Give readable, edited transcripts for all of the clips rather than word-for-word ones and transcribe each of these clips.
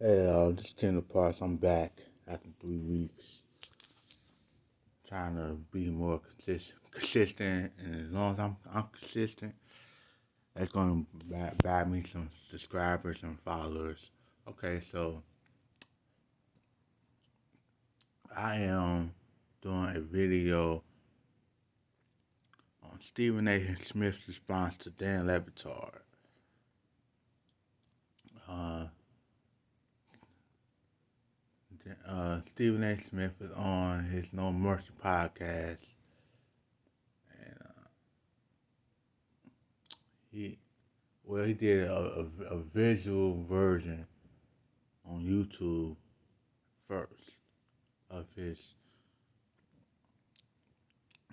Hey, this is Kendall Parks. I'm back after 3 weeks, trying to be more consistent. And as long as I'm consistent, that's going to buy me some subscribers and followers. Okay, so I am doing a video on Stephen A. Smith's response to Dan Le Batard. Uh, Stephen A. Smith is on his No Mercy podcast, and he he did a visual version on YouTube first of his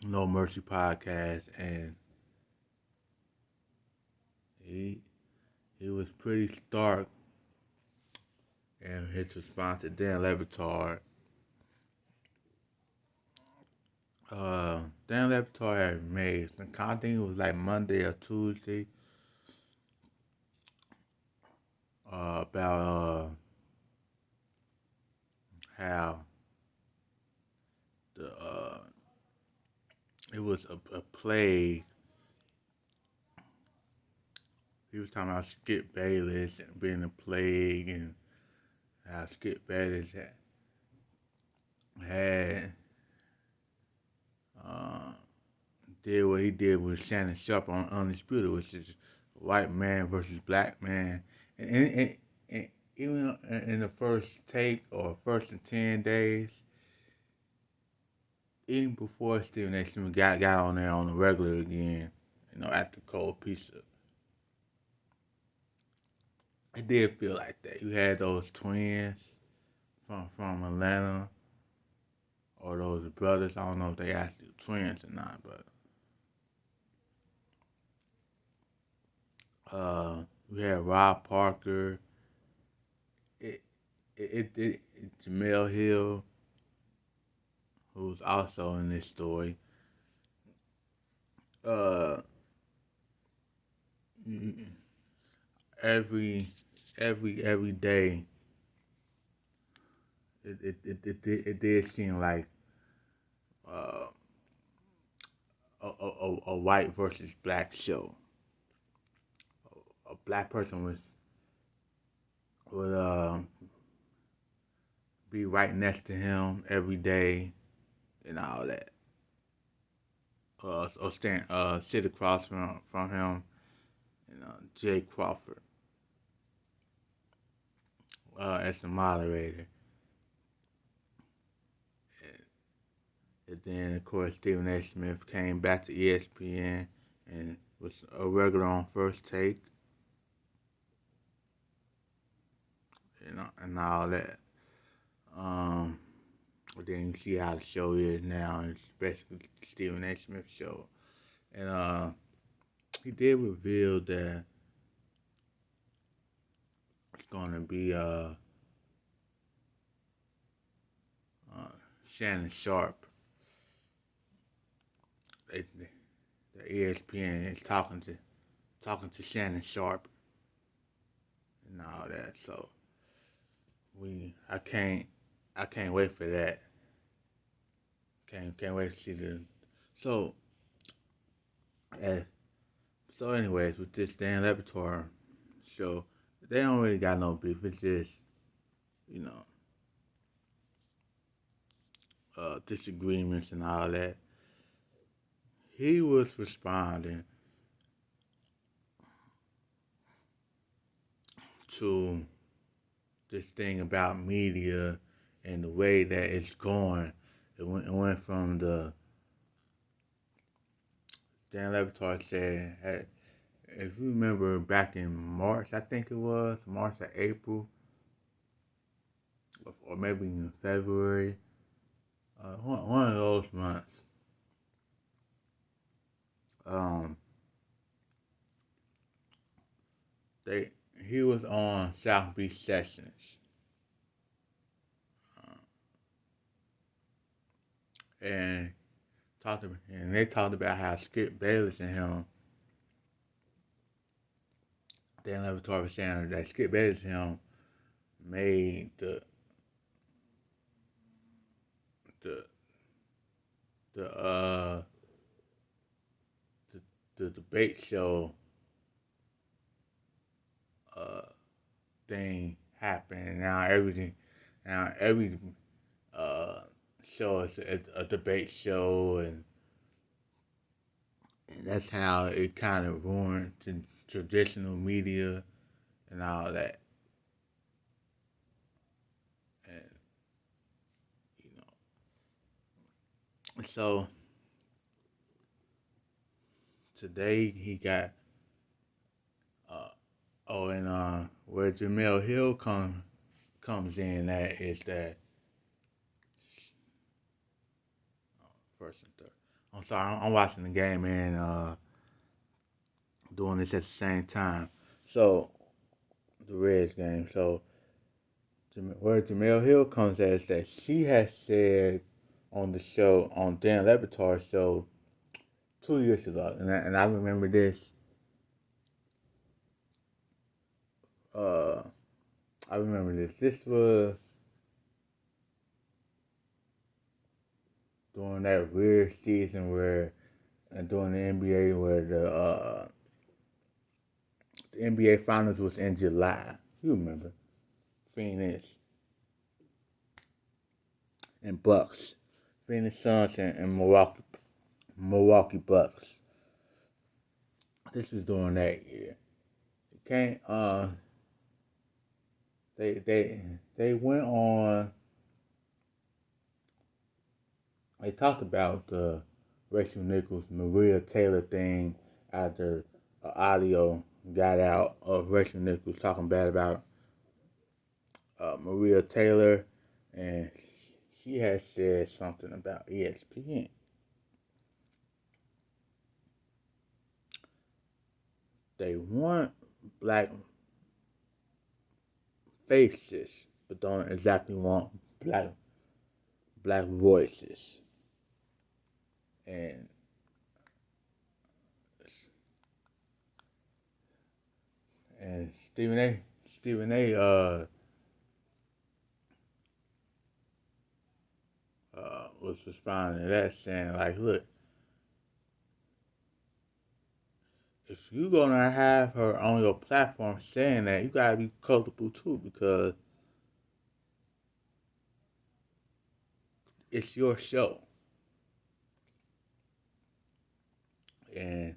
No Mercy podcast, and he was pretty stark in his response to Dan Le Batard. Dan Le Batard had made some, I think it was like Monday or Tuesday, about how the it was a plague. He was talking about Skip Bayless being a plague, and how Skip Bayless had uh, did what he did with Shannon Sharpe on Undisputed, which is white man versus black man. And even in the first take or first and 10 days, even before Stephen A. Smith got on there on the regular again, after Cold Pizza, it did feel like that. You had those twins from Atlanta, or those brothers. I don't know if they actually twins or not, but we had Rob Parker, Jamel Hill, who's also in this story. Uh, every day, it did seem like uh, a white versus black show. A black person would be right next to him every day and all that. Or sit across from him, Jay Crawford, as the moderator. And then, of course, Stephen A. Smith came back to ESPN and was a regular on First Take, and all that. But then you see how the show is now. It's basically Stephen A. Smith's show. And he did reveal that it's going to be Shannon Sharpe. The ESPN is talking to Shannon Sharpe and all that. So I can't wait for that. Can't wait to see the so. Uh, so anyways, with this Dan Le Batard show, they don't really got no beef. It's just disagreements and all that. He was responding to this thing about media and the way that it's going. It went from the Dan Le Batard said, hey, if you remember back in March, I think it was March or April, or maybe in February, one of those months. He was on South Beach Sessions, and they talked about how Skip Bayless and him. Dan Le Batard was saying that Skip Bayless and him made the the uh the debate show uh thing happen, and now every uh show is a debate show, and that's how it kind of ruined the traditional media and all that. And you know, so today he got uh and where Jamel Hill comes in at is that first and third. I'm sorry, I'm watching the game and doing this at the same time. So the Reds game. So where Jamel Hill comes at is that she has said on the show on Dan Lebatard's show 2 years ago, and I remember this. Uh, I remember this. This was during that weird season where, and during the NBA where the NBA Finals was in July. You remember Phoenix and Bucks, Phoenix Suns and Milwaukee Bucks. This was during that year. It came. They went on. They talked about the Rachel Nichols Maria Taylor thing after audio got out of Rachel Nichols talking bad about Maria Taylor, and she had said something about ESPN. They want black faces, but don't exactly want black voices. And Stephen A. Was responding to that, saying like, look, if you're gonna have her on your platform saying that, you gotta be comfortable too, because it's your show, and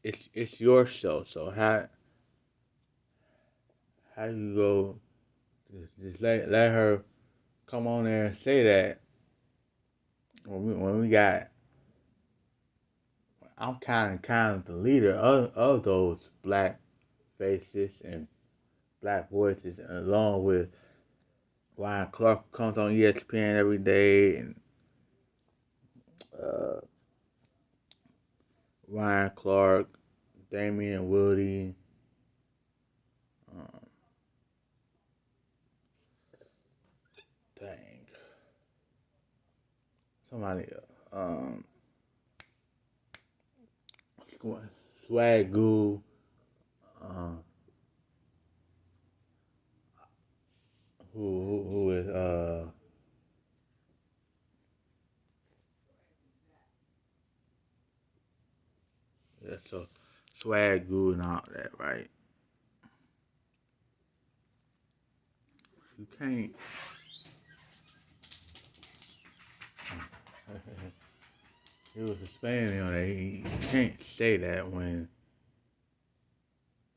it's your show. So how you go just let her come on there and say that when we got, I'm kind of the leader of those black faces and black voices, along with Ryan Clark comes on ESPN every day, and uh, Ryan Clark, Damian Woody, um, dang, somebody, Swagoo, uh, who is yeah, so Swagoo and all that, right? You can't. He was explaining on that. You can't say that when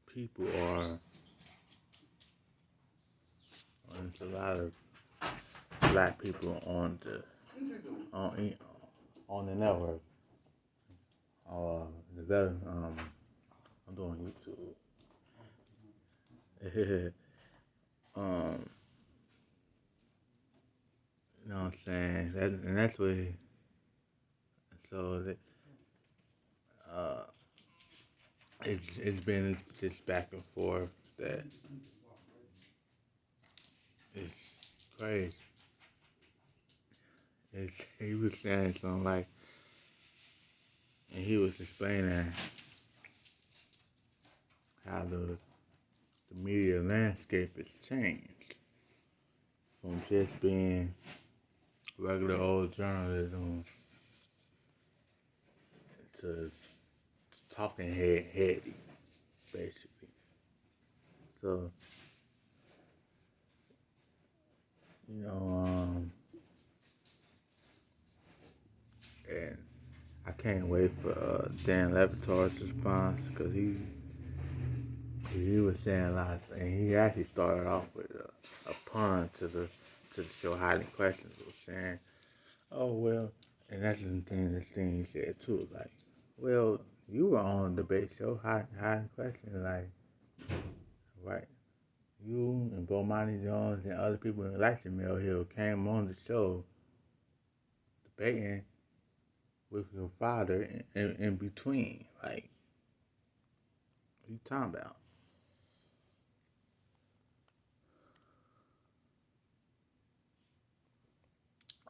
people are. There's a lot of black people on on the network. The better, I'm doing YouTube. um, you know what I'm saying? And that's what. So uh, it's been this back and forth that it's crazy. He was saying something like, and he was explaining how the media landscape has changed from just being regular old journalism to talking heady, basically. So, you know, and I can't wait for Dan Levitar's response because he was saying a lot, and he actually started off with a pun to the show hiding questions, was saying, "Oh well," and that's the thing he said too, like, "Well, you were on the debate show hiding questions, like, right? You and Bomani Jones and other people in Election Mill Hill came on the show debating with your father in between, like, what you talking about?"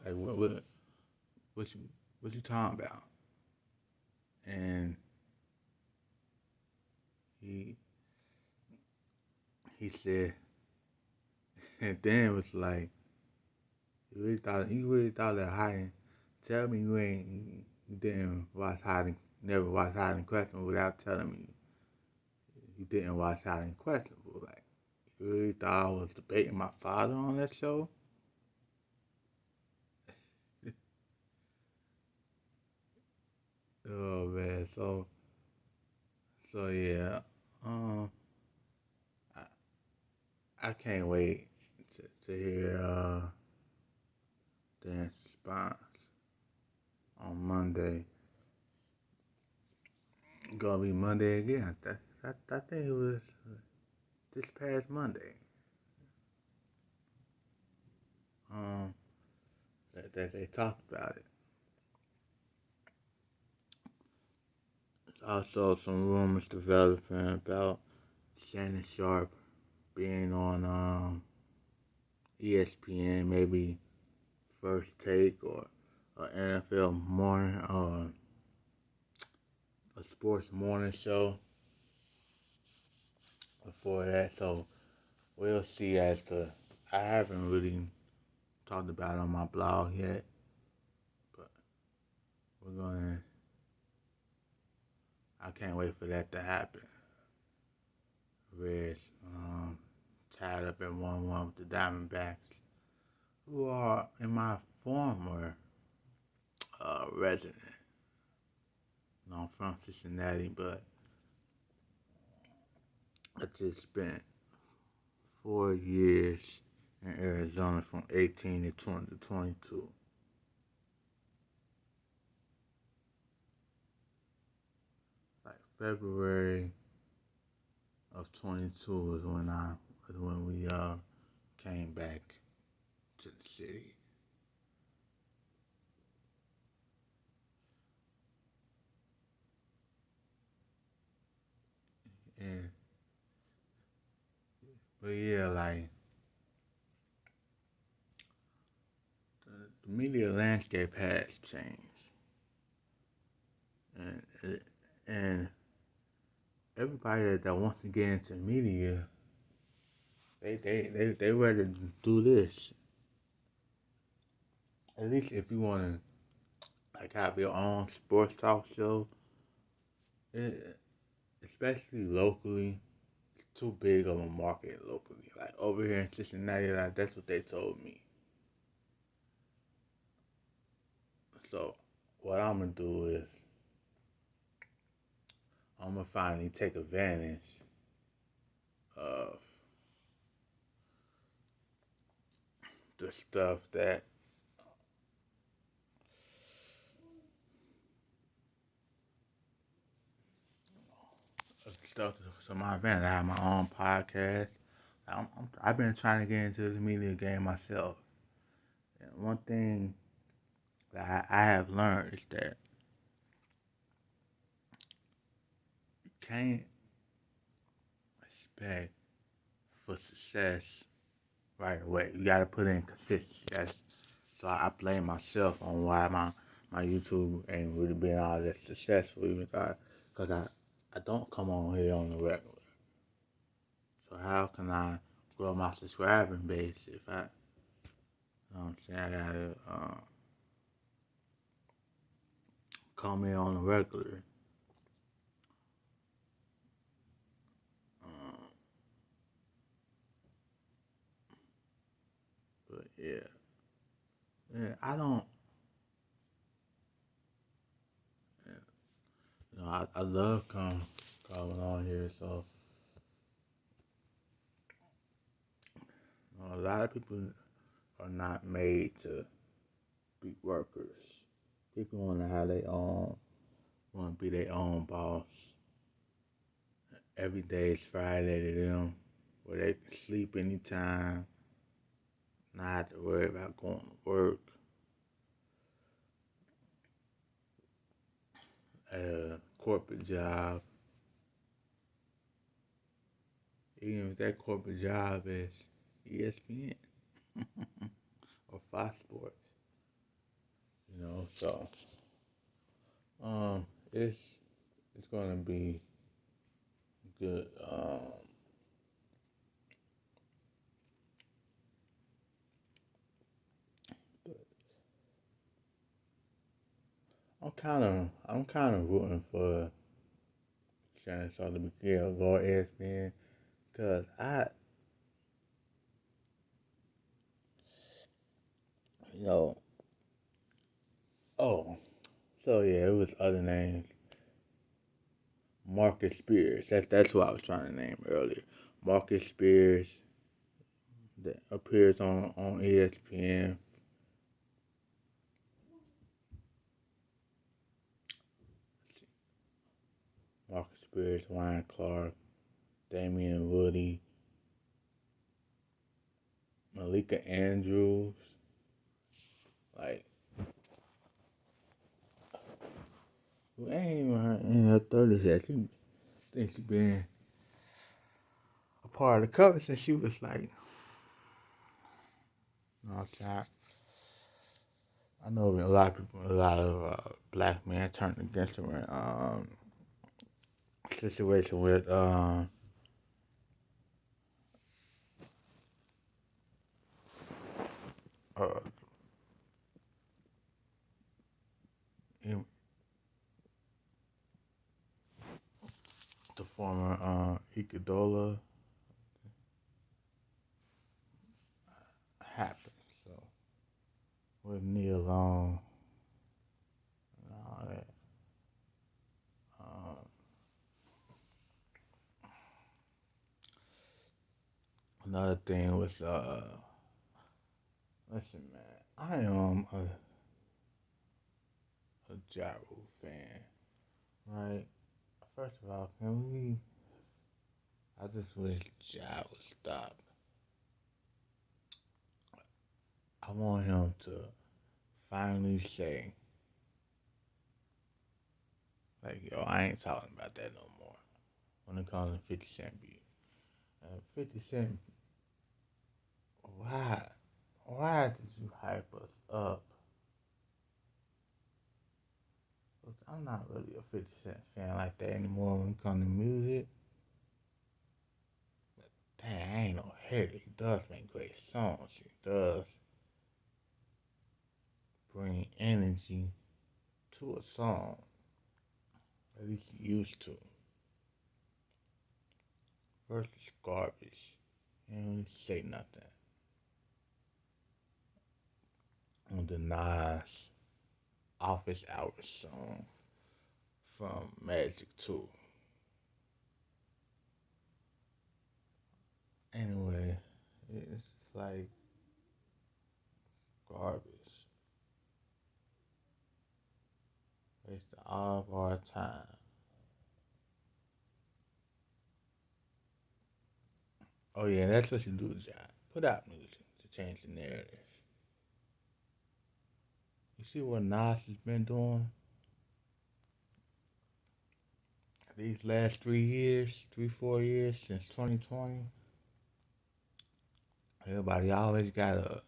Like what you what you talking about? And he he said, and Dan was like, you really thought that hiding? Tell me you didn't watch hiding, never watched hiding questions without telling me you didn't watch hiding questions. Like, you really thought I was debating my father on that show? Oh man, so yeah, um, I can't wait to hear Dan's response on Monday. Gonna be Monday again. I think it was this past Monday. Um, that they talked about it. There's also some rumors developing about Shannon Sharp being on ESPN, maybe First Take or NFL morning or a sports morning show before that. So we'll see as the I haven't really talked about it on my blog yet, but we're gonna. I can't wait for that to happen. Reds tied up at 1-1 with the Diamondbacks, who are in my former resident. No, I'm from Cincinnati, but I just spent 4 years in Arizona from 18 to 20 to 22. Like February of 22 is when we came back to the city. And but yeah, like the media landscape has changed, and and everybody that wants to get into media, they rather do this. At least if you want to like have your own sports talk show, it, especially locally, it's too big of a market locally. Like over here in Cincinnati, like that's what they told me. So what I'm gonna do is I'm gonna finally take advantage of the stuff that stuff to my advantage. I have my own podcast. I've been trying to get into the media game myself. And one thing that I have learned is that you can't expect for success right away. You gotta put in consistency. So I blame myself on why my YouTube ain't really been all that successful, even because I don't come on here on the regular. So how can I grow my subscribing base if I, you know what I'm saying, I gotta come in on a regular. Um, but yeah, I don't, I love coming on here. So a lot of people are not made to be workers. People want to have their own, want to be their own boss. Every day is Friday to them, where they can sleep anytime, not have to worry about going to work. A corporate job, even if that corporate job is ESPN or Fox Sports, so it's gonna be good. But I'm kind of rooting for Shannon Sharp to be killed or ESPN because you know, oh, so yeah, it was other names. Marcus Spears. That's who I was trying to name earlier. Marcus Spears that appears on ESPN. Marcus Spears, Ryan Clark, Damian Woody, Malika Andrews. Like, who ain't even in her 30s yet. She thinks she been a part of the cover since she was like, I know a lot of people, a lot of black men turned against her in situation with uh, the former Ikedola happened. So with Neil Long and all that. Uh, Another thing was listen man, I am a Ja Rule fan, right? First of all, can we? I just wish Ja would stop. I want him to finally say, like, yo, I ain't talking about that no more. When it comes to 50 Cent beef. 50 Cent, why? Why did you hype us up? Because I'm not really a 50 Cent fan like that anymore when it comes to music. But dang, I ain't no hater. He does make great songs. He does bring energy to a song. At least he used to. Versus garbage. He didn't really say nothing. On the Nas Office Hours song from Magic 2. Anyway, it's like garbage. Waste all of our time. Oh yeah, that's what you do, John. Put out music to change the narrative. You see what Nas has been doing these last 3 years, 4 years since 2020. Everybody always got a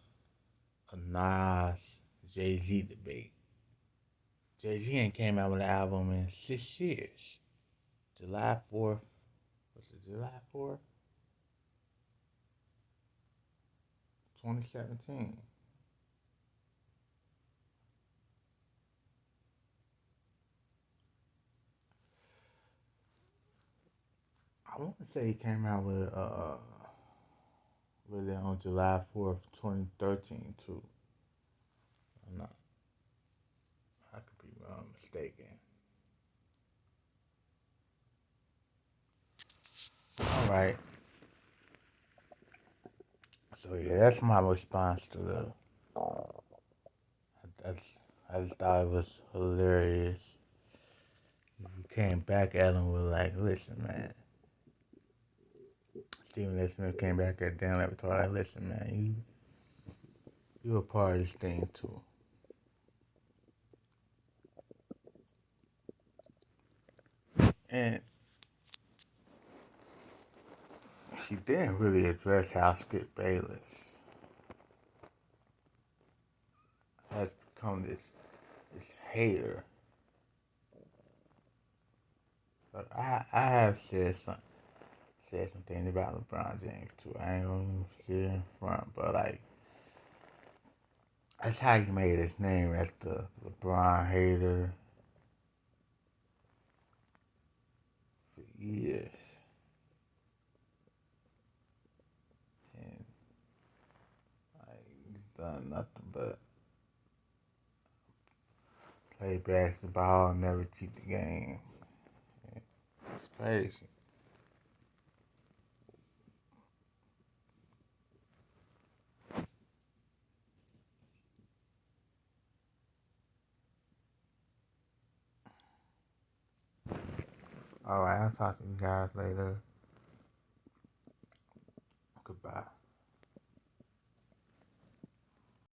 Nas Jay Z debate. Jay Z ain't came out with an album in 6 years. July 4th. Was it July 4th? 2017. I want to say he came out with it on July 4th, 2013 too. I'm not. I could be mistaken. All right. So yeah, that's my response to the. That's, I just thought it was hilarious. You came back at him with like, listen, man. Stephen A. Smith came back at Dan Batard like, listen, man, you a part of this thing too. And she didn't really address how Skip Bayless has become this hater. But I have said some things about LeBron James too. I ain't gonna sit in front, but like that's how he made his name as the LeBron hater for years. And like he's done nothing but play basketball, never cheat the game. It's crazy. Alright, I'll talk to you guys later.